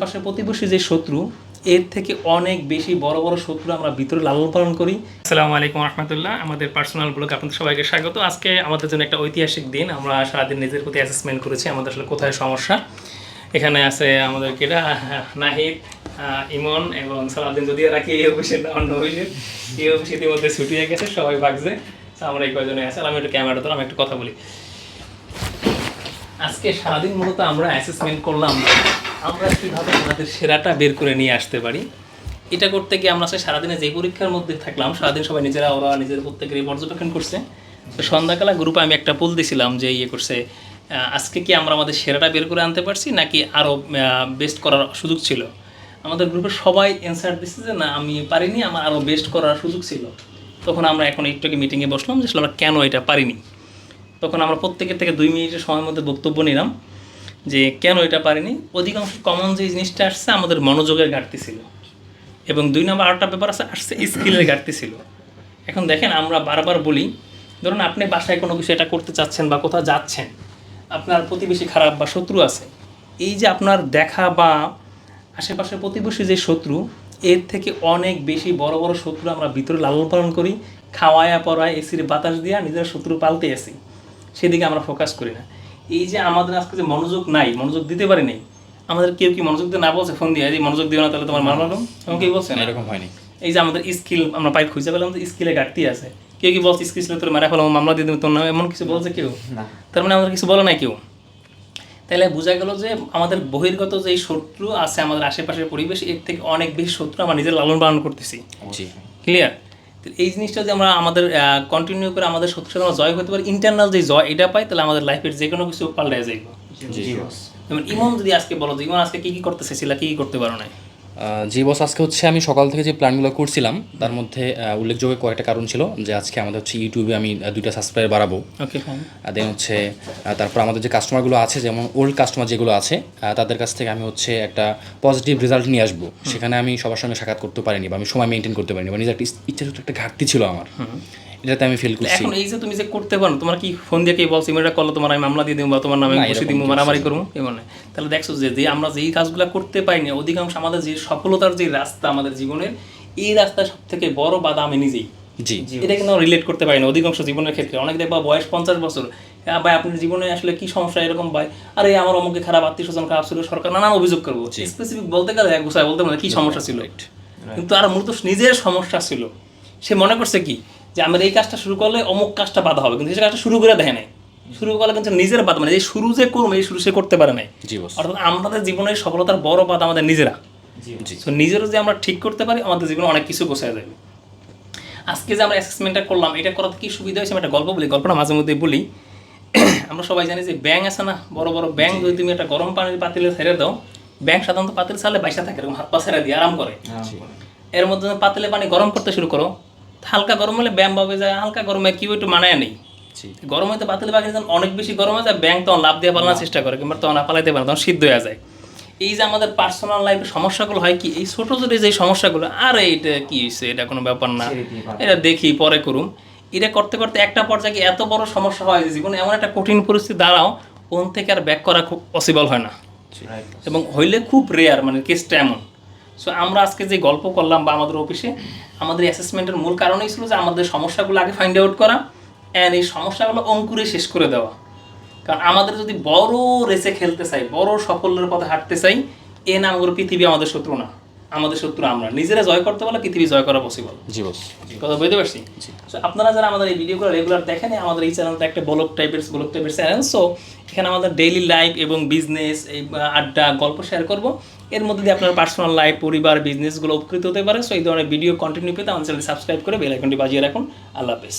পাশে প্রতিবেশী যে শত্রু এর থেকে অনেক বেশি বড় বড় শত্রু আমরা ভিতরে লালন পালন করি। আসসালামু আলাইকুম রহমতুল্লাহ, আমাদের পার্সোনাল ব্লগে আপনাদের সবাইকে স্বাগত। আজকে আমাদের জন্য একটা ঐতিহাসিক দিন। আমরা সারাদিন নিজের প্রতি অ্যাসেসমেন্ট করেছি আমাদের আসলে কোথায় সমস্যা। এখানে আছে আমাদের কেটা নাহিদ, ইমন এবং সালাউদ্দিন, যদি রাখি এই অফিসের না অন্য অফিসের। এই অফিস ইতিমধ্যে ছুটি হয়ে গেছে, সবাই ভাগছে। আমরা এই কয়জনে আছে। আমি একটু ক্যামেরা ধরলাম, একটু কথা বলি। আজকে সারাদিন মূলত আমরা অ্যাসেসমেন্ট করলাম আমরা কীভাবে আমাদের সেরাটা বের করে নিয়ে আসতে পারি। এটা করতে গিয়ে আমরা সারাদিনে যে পরীক্ষার মধ্যে থাকলাম, সারাদিন সবাই ওরা নিজের প্রত্যেকের পর্যবেক্ষণ করছে। তো সন্ধ্যাকালা গ্রুপে আমি একটা পোল দিয়েছিলাম যে করছে আজকে কি আমরা আমাদের সেরাটা বের করে আনতে পারছি নাকি আরও বেস্ট করার সুযোগ ছিল। আমাদের গ্রুপে সবাই অ্যান্সার দিচ্ছে যে না, আমি পারিনি, আমার আরও বেস্ট করার সুযোগ ছিল। তখন আমরা এখন একটু মিটিংয়ে বসলাম যে আমরা কেন এটা পারিনি। তখন আমরা প্রত্যেকের থেকে 2 মিনিটের সময়ের মধ্যে বক্তব্য নিলাম যে কেন এটা পারিনি। অধিকাংশ কমন যে জিনিসটা আসছে আমাদের মনোযোগের ঘাটতি ছিল, এবং 2 নম্বর আরেকটা ব্যাপার আসছে স্কিলের ঘাটতি ছিল। এখন দেখেন, আমরা বারবার বলি, ধরুন আপনি বাসায় কোনো কিছু এটা করতে চাচ্ছেন বা কোথাও যাচ্ছেন, আপনার প্রতিবেশী খারাপ বা শত্রু আছে, এই যে আপনার দেখা বা আশেপাশের প্রতিবেশী যে শত্রু এর থেকে অনেক বেশি বড় বড় শত্রু আমরা ভিতরে লালন পালন করি, খাওয়ায়া পড়ায় এসির বাতাস দিয়া নিজের শত্রু পালতে আসি, সেদিকে আমরা ফোকাস করি না। এই যে আমাদের আজকে যে মনোযোগ নাই, মনোযোগ দিতে পারি নাই, আমাদের কেউ কি মনোযোগ দিয়ে না বলছে ফোন দিয়ে যে মনোযোগ দিও না তাহলে তোমার মারলাম, এমন কেউ বলছে না? এরকম হয়নি। এই যে আমাদের স্কিল আমরা পাই খুঁজে পেলাম যে স্কিলে ঘাটতি আছে, কেউ কি বলছে স্কিল ছিল তোর মারা ফেলাম, মামলা দিয়ে দেবে তোর নামে, এমন কিছু বলছে কেউ? তার মানে আমাদের কিছু বলে নাই কেউ। তাহলে বোঝা গেল যে আমাদের বহির্গত যে শত্রু আছে, আমাদের আশেপাশের পরিবেশ, এর থেকে অনেক বেশি শত্রু আমরা নিজের লালন পালন করতেছি। ক্লিয়ার? এই জিনিসটা যদি আমরা আমাদের কন্টিনিউ করে আমাদের শত্রুর সাথে আমরা জয় করতে পারি, ইন্টারনাল যে জয় এটা পাই, তাহলে আমাদের লাইফের যে কোনো কিছু পাল্টে যাইব। যেমন ইমন যদি আজকে বলো যে ইমন আজকে কী কী করতে চাইছিল, কী কী করতে পারো না? জি বস, আজকে হচ্ছে আমি সকাল থেকে যে প্ল্যানগুলো করছিলাম তার মধ্যে উল্লেখযোগ্য কয়েকটা কারণ ছিল যে আজকে আমাদের হচ্ছে ইউটিউবে আমি 2টা সাবস্ক্রাইবার বাড়াবো। ওকে, দেন হচ্ছে তারপর আমাদের যে কাস্টমারগুলো আছে, যেমন ওল্ড কাস্টমার যেগুলো আছে, তাদের কাছ থেকে আমি হচ্ছে একটা পজিটিভ রেজাল্ট নিয়ে আসবো। সেখানে আমি সবার সঙ্গে সাক্ষাৎ করতে পারিনি, বা আমি সময় মেনটেন করতে পারিনি, বা নিজের একটা ইচ্ছাযুক্ত একটা ঘাটতি ছিল আমার, এটাতে আমি ফিল করছি। এখন এই যে তুমি যে করতে পারো, তোমার কি ফোন দিয়ে কে বলছো ইমেলটা করলো তোমার আমি মামলা দিয়ে দেবো বা তোমার নামে বসে দিব, মারামারি করবো, এমন? তাহলে দেখছো যে আমরা যেই কাজগুলো করতে পাইনি, অধিকাংশ আমাদের যে সফলতার যে রাস্তা আমাদের জীবনের, এই রাস্তায় সব থেকে বড় বাধা আমি নিজেই। জি, এটা কিন্তু রিলেট করতে পারি না অধিকাংশ জীবনের ক্ষেত্রে। অনেক দেখবা বয়স 50 বছর, ভাই আপনার জীবনে আসলে কি সমস্যা, এরকম ভাই, আরে আমার অমুকে খারাপ, আত্মীয় স্বজন খারাপ ছিল, সরকার, নানান অভিযোগ করবো। স্পেসিফিক বলতে গেলে এক গোছায় বলতে পারে কি সমস্যা ছিল, কিন্তু আর মূলত নিজের সমস্যা ছিল। সে মনে করছে কি যে আমরা এই কাজটা শুরু করলে অমুক কাজটা বাধা হবে, কিন্তু সে কাজটা শুরু করে দেখে নাই। শুরু করলে কিন্তু নিজের বাধা, মানে এই শুরু যে করবো এই শুরু সে করতে পারে নাই। অর্থাৎ আমাদের জীবনের সফলতার বড় বাধা আমাদের নিজেরা। নিজেরও যে আমরা ঠিক করতে পারি, আমাদের জীবনে অনেক কিছু গোছায় যাবে। আজকে যে আমরা অ্যাসেসমেন্টটা করলাম, এটা করাতে কি সুবিধা হয়েছে, আমি একটা গল্প বলি, গল্পটা মাঝে মধ্যে বলি। আমরা সবাই জানি যে ব্যাঙ আছে না, বড় বড় ব্যাঙ, যদি তুমি একটা গরম পানির পাতিলে ছেড়ে দাও, ব্যাঙ সাধারণত পাতিল ছাড়লে বাইসা থাকে, এরকম হাত পা ছেড়ে দিয়ে আরাম করে। এর মধ্যে পাতিলে পানি গরম করতে শুরু করো, হালকা গরম হলে ব্যায়াম ভাবে যায়, হালকা গরমে কি একটু মানায় নেই। গরম হইতে পাতিলে পাখি যখন অনেক বেশি গরম হয়ে যায়, ব্যাঙ তখন লাভ দিয়ে পালানোর চেষ্টা করে, কিংবা তখন পালাইতে পারে, তখন সিদ্ধ হয়ে যায়। এই যে আমাদের পার্সোনাল লাইফের সমস্যাগুলো হয় কি, এই ছোটো ছোটো যে সমস্যাগুলো, আরে এটা কি হয়েছে, এটা কোনো ব্যাপার না, এটা দেখি পরে করুম, এটা করতে করতে একটা পর্যায়ে এত বড় সমস্যা হয় যে জীবনে এমন একটা কঠিন পরিস্থিতি দাঁড়াও, ওন থেকে আর ব্যাক করা খুব পসিবল হয় না, এবং হইলে খুব রেয়ার, মানে কেসটা এমন। সো আমরা আজকে যে গল্প করলাম বা আমাদের অফিসে আমাদের অ্যাসেসমেন্টের মূল কারণই ছিল যে আমাদের সমস্যাগুলো আগে ফাইন্ড আউট করা, অ্যান্ড এই সমস্যাগুলো অঙ্কুরে শেষ করে দেওয়া। কারণ আমাদের যদি বড় রেসে খেলতে চাই, বড় সাফল্যের পথে হাঁটতে চাই, এ নামগুলো পৃথিবী আমাদের শত্রু না, আমাদের শত্রু আমরা। নিজেরা জয় করতে পারলে পৃথিবী জয় করা পসিবল। কথা বুঝতে পারছি? আপনারা যারা আমাদের এই ভিডিওগুলো রেগুলার দেখেন, আমাদের এই চ্যানেলটা একটা ব্লগ টাইপের চ্যানেল। সো এখানে আমাদের ডেইলি লাইফ এবং বিজনেস, এই আড্ডা, গল্প শেয়ার করবো। এর মধ্যে দিয়ে আপনার পার্সোনাল লাইফ, পরিবার, বিজনেসগুলো উপকৃত হতে পারে। সো এই ধরনের ভিডিও কন্টিনিউ পেতে আমাদের চ্যানেল সাবস্ক্রাইব করে বেল আইকনটি বাজিয়ে রাখুন। আল্লাহ হাফেজ।